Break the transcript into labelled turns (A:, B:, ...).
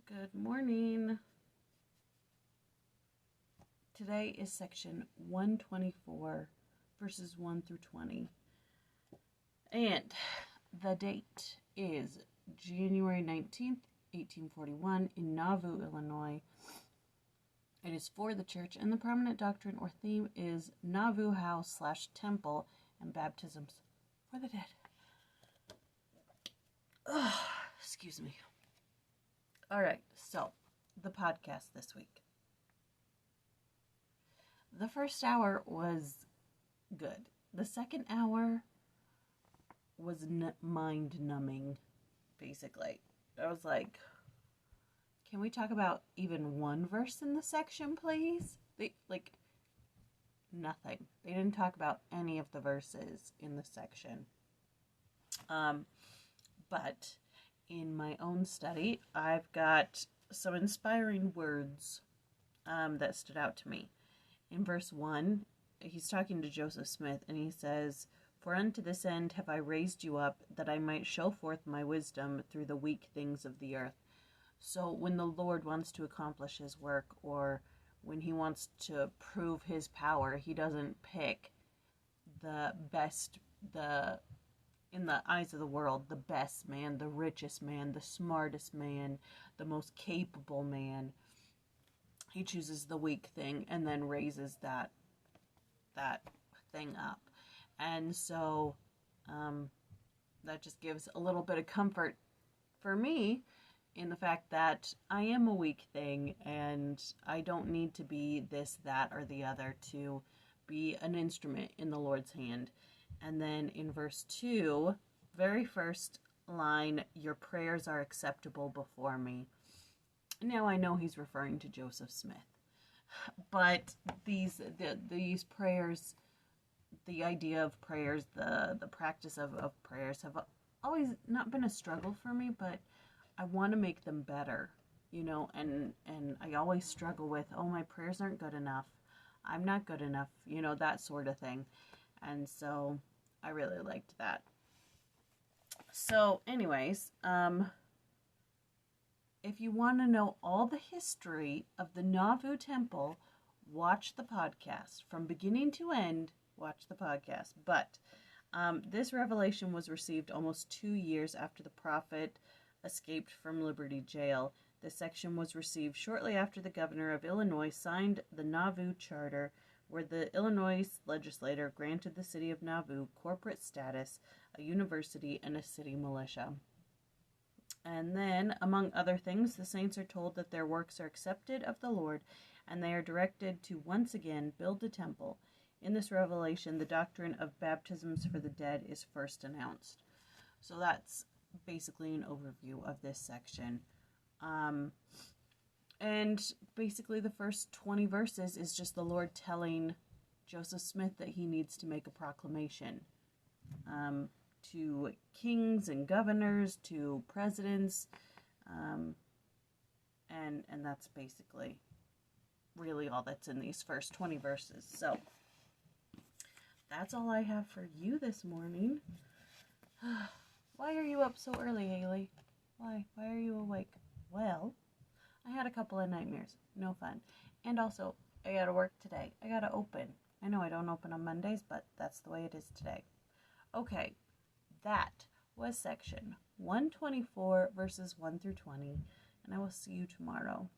A: Good morning. Today is section 124, verses 1 through 20. And the date is January 19th, 1841 in Nauvoo, Illinois. It is for the church, and the prominent doctrine or theme is Nauvoo House / Temple and Baptisms for the dead. Excuse me. All right, so the podcast this week. The first hour was good. The second hour was mind-numbing, basically. I was like, can we talk about even one verse in the section, please? Nothing. They didn't talk about any of the verses in the section. But in my own study, I've got some inspiring words that stood out to me. In verse 1, he's talking to Joseph Smith, and he says, "For unto this end have I raised you up, that I might show forth my wisdom through the weak things of the earth." So when the Lord wants to accomplish his work, or when he wants to prove his power, he doesn't pick the best, in the eyes of the world, the best man, the richest man, the smartest man, the most capable man. He chooses the weak thing and then raises that thing up. And so that just gives a little bit of comfort for me in the fact that I am a weak thing and I don't need to be this, that, or the other to be an instrument in the Lord's hand. And then in verse 2, very first line, "Your prayers are acceptable before me." Now I know he's referring to Joseph Smith, but these prayers, the idea of prayers, the practice of prayers have always not been a struggle for me, but I want to make them better, and I always struggle with, my prayers aren't good enough. I'm not good enough, that sort of thing. And so I really liked that. So anyways, if you want to know all the history of the Nauvoo Temple, watch the podcast. From beginning to end, watch the podcast. But this revelation was received almost 2 years after the prophet escaped from Liberty Jail. This section was received shortly after the governor of Illinois signed the Nauvoo Charter, where the Illinois legislature granted the city of Nauvoo corporate status, a university, and a city militia. And then, among other things, the saints are told that their works are accepted of the Lord, and they are directed to once again build the temple. In this revelation, the doctrine of baptisms for the dead is first announced. So that's basically an overview of this section. And basically the first 20 verses is just the Lord telling Joseph Smith that he needs to make a proclamation to kings and governors, to presidents, and that's basically really all that's in these first 20 verses. So that's all I have for you this morning. Why are you up so early, Haley? Why are you awake? Well, I had a couple of nightmares. No fun. And also, I gotta work today. I gotta open. I know I don't open on Mondays, but that's the way it is today. Okay, that was section 124, verses 1 through 20, and I will see you tomorrow.